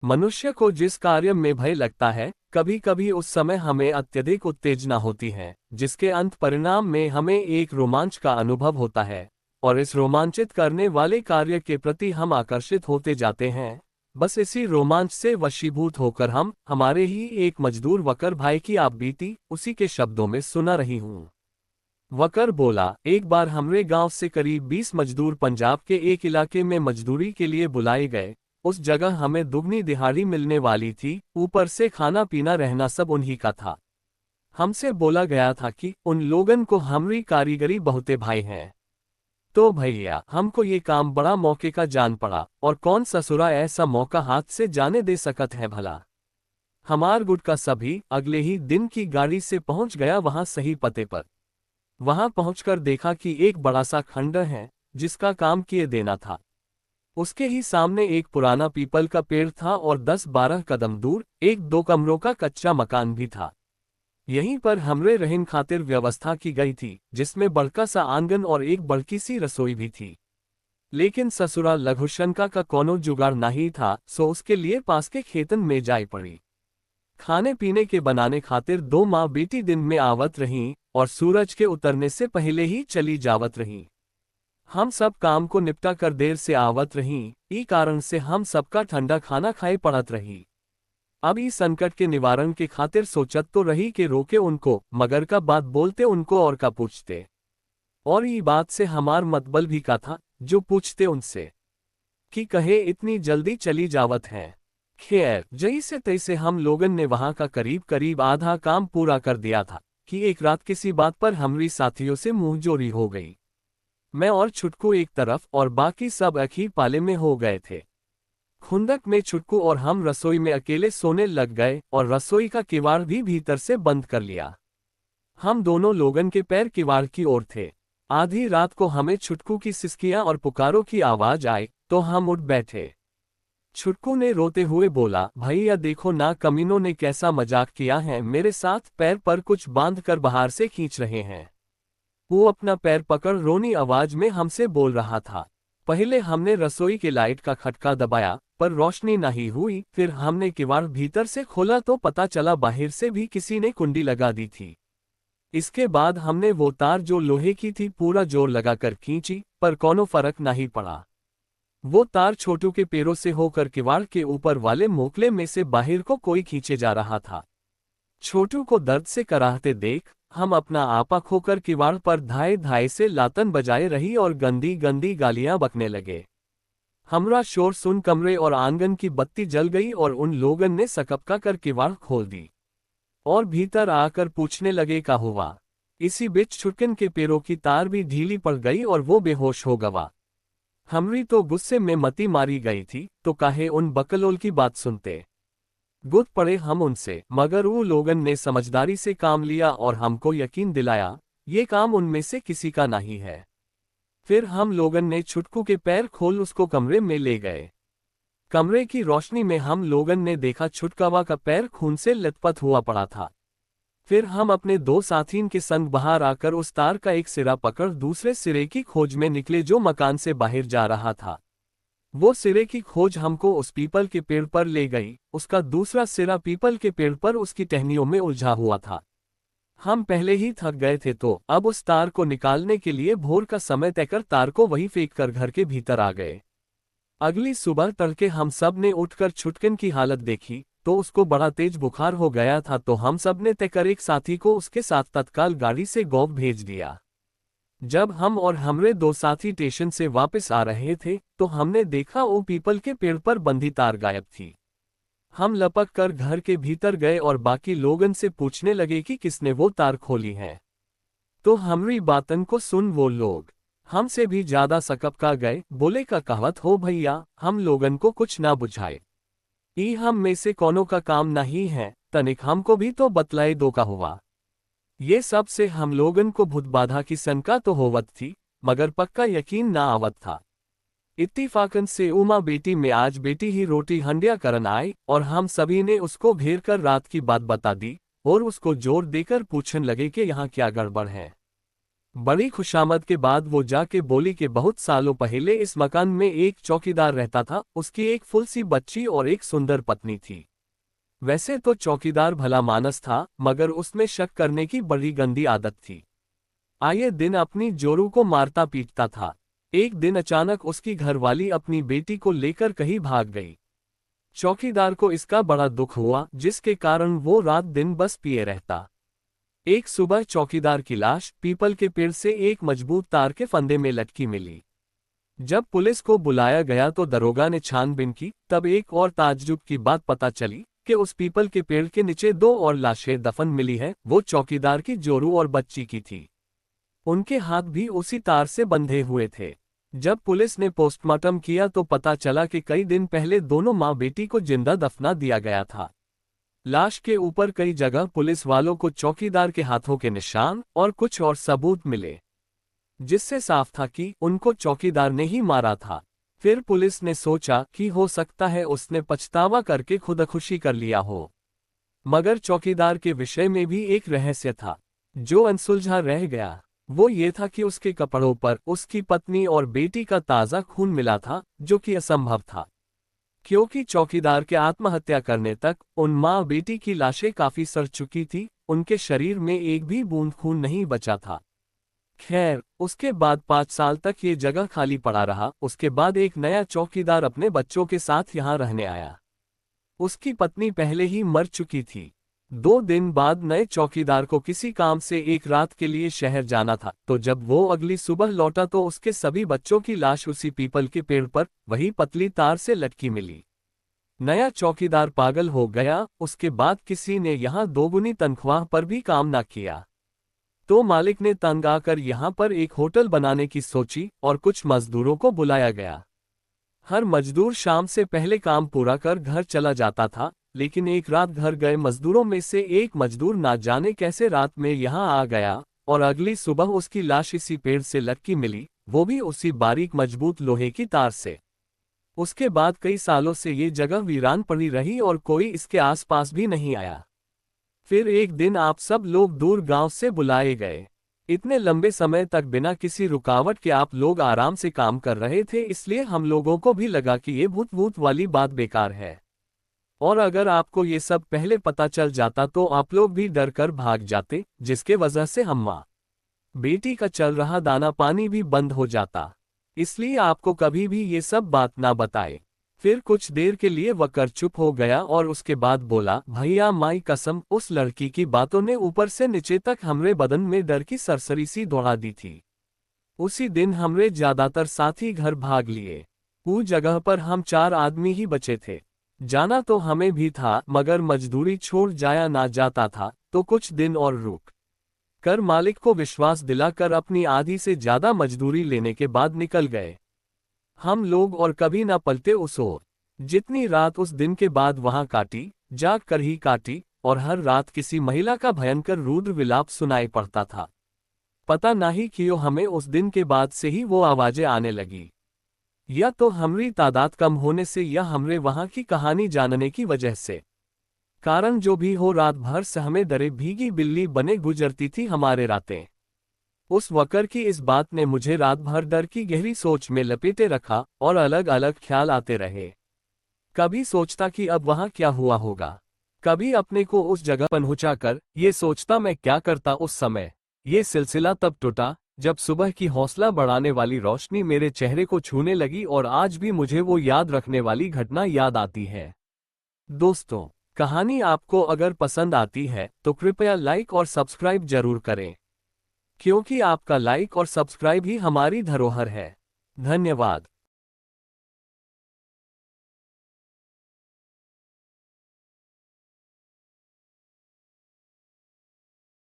मनुष्य को जिस कार्य में भय लगता है, कभी कभी उस समय हमें अत्यधिक उत्तेजना होती है, जिसके अंत परिणाम में हमें एक रोमांच का अनुभव होता है, और इस रोमांचित करने वाले कार्य के प्रति हम आकर्षित होते जाते हैं। बस इसी रोमांच से वशीभूत होकर हम हमारे ही एक मजदूर वकर भाई की आप बीती उसी के शब्दों में सुना रही हूँ। वकर बोला, एक बार हमरे गांव से करीब 20 मजदूर पंजाब के एक इलाके में मजदूरी के लिए बुलाए गए। उस जगह हमें दुगनी दिहाड़ी मिलने वाली थी, ऊपर से खाना पीना रहना सब उन्हीं का था। हमसे बोला गया था कि उन लोगन को हमरी कारीगरी बहुते भाई हैं। तो भैया हमको ये काम बड़ा मौके का जान पड़ा, और कौन ससुरा ऐसा मौका हाथ से जाने दे सकत है भला। हमार गुट का सभी अगले ही दिन की गाड़ी से पहुंच गया वहां सही पते पर। वहां पहुंचकर देखा कि एक बड़ा सा खंडर है, जिसका काम किए देना था। उसके ही सामने एक पुराना पीपल का पेड़ था और 10-12 कदम दूर एक 2 कमरों का कच्चा मकान भी था। यहीं पर हमरे रहन खातिर व्यवस्था की गई थी, जिसमें बड़का सा आंगन और एक बड़की सी रसोई भी थी। लेकिन ससुरा लघुशंका का कोनो जुगाड़ नहीं था, सो उसके लिए पास के खेतन में जाई पड़ी। खाने पीने के बनाने खातिर 2 माँ बेटी दिन में आवत रहीं और सूरज के उतरने से पहले ही चली जावत रहीं। हम सब काम को निपटा कर देर से आवत रहीं, ई कारण से हम सबका ठंडा खाना खाए पड़त रही। अब इस संकट के निवारण के खातिर सोचत तो रही कि रोके उनको, मगर का बात बोलते उनको और का पूछते। और ये बात से हमार मतबल भी का था, जो पूछते उनसे कि कहे इतनी जल्दी चली जावत हैं। खैर जैसे तैसे हम लोगन ने वहां का करीब करीब आधा काम पूरा कर दिया था कि एक रात किसी बात पर हमरी साथियों से मुंहजोरी हो गई। मैं और छुटकू एक तरफ और बाकी सब एक ही पाले में हो गए थे। खुंदक में छुटकू और हम रसोई में अकेले सोने लग गए और रसोई का किवाड़ भी भीतर से बंद कर लिया। हम दोनों लोगन के पैर किवाड़ की ओर थे। आधी रात को हमें छुटकू की सिसकियां और पुकारों की आवाज आई, तो हम उठ बैठे। छुटकू ने रोते हुए बोला, भैया देखो ना, कमीनों ने कैसा मजाक किया है मेरे साथ, पैर पर कुछ बांध कर बाहर से खींच रहे हैं। वो अपना पैर पकड़ रोनी आवाज में हमसे बोल रहा था। पहले हमने रसोई के लाइट का खटका दबाया, पर रोशनी नहीं हुई। फिर हमने किवाड़ भीतर से खोला तो पता चला बाहर से भी किसी ने कुंडी लगा दी थी। इसके बाद हमने वो तार जो लोहे की थी पूरा जोर लगाकर खींची, पर कोनो फर्क नहीं पड़ा। वो तार छोटू के पैरों से होकर किवाड़ के ऊपर वाले मोकले में से बाहर को कोई खींचे जा रहा था। छोटू को दर्द से कराहते देख हम अपना आपा खोकर किवाड़ पर धाए धाए से लातन बजाए रही और गंदी गंदी गालियां बकने लगे। हमरा शोर सुन कमरे और आंगन की बत्ती जल गई और उन लोगन ने सकपका कर किवाड़ खोल दी और भीतर आकर पूछने लगे का हुआ। इसी बीच छुटकन के पैरों की तार भी ढीली पड़ गई और वो बेहोश हो गवा। हमरी तो गुस्से में मती मारी गई थी, तो काहे उन बकलोल की बात सुनते। गुद पड़े हम उनसे, मगर वो लोगन ने समझदारी से काम लिया और हमको यकीन दिलाया ये काम उनमें से किसी का नहीं है। फिर हम लोगन ने छुटकू के पैर खोल उसको कमरे में ले गए। कमरे की रोशनी में हम लोगन ने देखा छुटकावा का पैर खून से लथपथ हुआ पड़ा था। फिर हम अपने 2 साथीन के संग बाहर आकर उस तार का एक सिरा पकड़ दूसरे सिरे की खोज में निकले जो मकान से बाहर जा रहा था। वो सिरे की खोज हमको उस पीपल के पेड़ पर ले गई। उसका दूसरा सिरा पीपल के पेड़ पर उसकी टहनियों में उलझा हुआ था। हम पहले ही थक गए थे, तो अब उस तार को निकालने के लिए भोर का समय तय कर तार को वहीं फेंक कर घर के भीतर आ गए। अगली सुबह तड़के हम सब ने उठकर छुटकन की हालत देखी तो उसको बड़ा तेज बुखार हो गया था, तो हम सब ने तय कर एक साथी को उसके साथ तत्काल गाड़ी से गांव भेज दिया। जब हम और हमरे 2 साथी स्टेशन से वापस आ रहे थे तो हमने देखा वो पीपल के पेड़ पर बंधी तार गायब थी। हम लपक कर घर के भीतर गए और बाकी लोगन से पूछने लगे कि किसने वो तार खोली है। तो हमरी बातन को सुन वो लोग हमसे भी ज्यादा सकपका गए। बोले का कहवत हो भैया, हम लोगन को कुछ ना बुझाए, ई हम में से कोनो का काम नहीं है, तनिक हमको भी तो बतलाए दो का हुआ। ये सब से हम लोगन को भूत बाधा की शंका तो होवत थी, मगर पक्का यकीन ना आवत था। इत्तीफाकन से उमा बेटी में आज बेटी ही रोटी हंडिया करन आई और हम सभी ने उसको घेर कर रात की बात बता दी और उसको जोर देकर पूछने लगे कि यहाँ क्या गड़बड़ है। बड़ी खुशामद के बाद वो जाके बोली कि बहुत सालों पहले इस मकान में एक चौकीदार रहता था, उसकी एक फुल सी बच्ची और एक सुंदर पत्नी थी। वैसे तो चौकीदार भला मानस था, मगर उसमें शक करने की बड़ी गंदी आदत थी। आए दिन अपनी जोरू को मारता पीटता था। एक दिन अचानक उसकी घरवाली अपनी बेटी को लेकर कहीं भाग गई। चौकीदार को इसका बड़ा दुख हुआ, जिसके कारण वो रात दिन बस पिए रहता। एक सुबह चौकीदार की लाश पीपल के पेड़ से एक मजबूत तार के फंदे में लटकी मिली। जब पुलिस को बुलाया गया तो दरोगा ने छानबीन की, तब एक और ताज्जुब की बात पता चली कि उस पीपल के पेड़ के नीचे दो और लाशें दफन मिली है। वो चौकीदार की जोरू और बच्ची की थी। उनके हाथ भी उसी तार से बंधे हुए थे। जब पुलिस ने पोस्टमार्टम किया तो पता चला कि कई दिन पहले दोनों माँ बेटी को जिंदा दफना दिया गया था। लाश के ऊपर कई जगह पुलिस वालों को चौकीदार के हाथों के निशान और कुछ और सबूत मिले, जिससे साफ था कि उनको चौकीदार ने ही मारा था। फिर पुलिस ने सोचा कि हो सकता है उसने पछतावा करके खुदकुशी कर लिया हो। मगर चौकीदार के विषय में भी एक रहस्य था जो अनसुलझा रह गया। वो ये था कि उसके कपड़ों पर उसकी पत्नी और बेटी का ताज़ा खून मिला था, जो कि असंभव था, क्योंकि चौकीदार के आत्महत्या करने तक उन माँ बेटी की लाशें काफी सड़ चुकी थी। उनके शरीर में एक भी बूंद खून नहीं बचा था। खैर, उसके बाद 5 साल तक ये जगह खाली पड़ा रहा। उसके बाद एक नया चौकीदार अपने बच्चों के साथ यहाँ रहने आया। उसकी पत्नी पहले ही मर चुकी थी। 2 दिन बाद नए चौकीदार को किसी काम से एक रात के लिए शहर जाना था, तो जब वो अगली सुबह लौटा तो उसके सभी बच्चों की लाश उसी पीपल के पेड़ पर वही पतली तार से लटकी मिली। नया चौकीदार पागल हो गया। उसके बाद किसी ने यहाँ दोगुनी तनख्वाह पर भी काम न किया, तो मालिक ने तंग आकर यहाँ पर एक होटल बनाने की सोची और कुछ मजदूरों को बुलाया गया। हर मजदूर शाम से पहले काम पूरा कर घर चला जाता था, लेकिन एक रात घर गए मजदूरों में से एक मजदूर ना जाने कैसे रात में यहाँ आ गया और अगली सुबह उसकी लाश इसी पेड़ से लटकी मिली, वो भी उसी बारीक मजबूत लोहे की तार से। उसके बाद कई सालों से ये जगह वीरान पड़ी रही और कोई इसके आसपास भी नहीं आया। फिर एक दिन आप सब लोग दूर गांव से बुलाए गए। इतने लंबे समय तक बिना किसी रुकावट के आप लोग आराम से काम कर रहे थे, इसलिए हम लोगों को भी लगा कि ये भूत भूत वाली बात बेकार है। और अगर आपको ये सब पहले पता चल जाता तो आप लोग भी डर कर भाग जाते, जिसके वजह से हम माँ बेटी का चल रहा दाना पानी भी बंद हो जाता। इसलिए आपको कभी भी ये सब बात ना बताए। फिर कुछ देर के लिए वकर चुप हो गया और उसके बाद बोला, भैया माई कसम, उस लड़की की बातों ने ऊपर से नीचे तक हमरे बदन में डर की सरसरी सी दौड़ा दी थी। उसी दिन हमरे ज्यादातर साथी घर भाग लिए। उस जगह पर हम 4 आदमी ही बचे थे। जाना तो हमें भी था, मगर मजदूरी छोड़ जाया ना जाता था, तो कुछ दिन और रुक कर मालिक को विश्वास दिलाकर अपनी आधी से ज्यादा मजदूरी लेने के बाद निकल गए। हम लोग और कभी ना पलटे उस ओर। जितनी रात उस दिन के बाद वहां काटी, जाग कर ही काटी, और हर रात किसी महिला का भयंकर रुद्र विलाप सुनाई पड़ता था। पता नहीं क्यों हमें उस दिन के बाद से ही वो आवाजें आने लगी। या तो हमारी तादाद कम होने से या हमरे वहां की कहानी जानने की वजह से। कारण जो भी हो, रात भर से हमें डरे भीगी बिल्ली बने गुजरती थी हमारे रातें। उस वकर की इस बात ने मुझे रात भर डर की गहरी सोच में लपेटे रखा और अलग अलग ख्याल आते रहे। कभी सोचता कि अब वहां क्या हुआ होगा, कभी अपने को उस जगह पहुंचाकर ये सोचता मैं क्या करता उस समय। ये सिलसिला तब टूटा जब सुबह की हौसला बढ़ाने वाली रोशनी मेरे चेहरे को छूने लगी और आज भी मुझे वो याद रखने वाली घटना याद आती है। दोस्तों, कहानी आपको अगर पसंद आती है तो कृपया लाइक और सब्सक्राइब जरूर करें, क्योंकि आपका लाइक और सब्सक्राइब ही हमारी धरोहर है। धन्यवाद।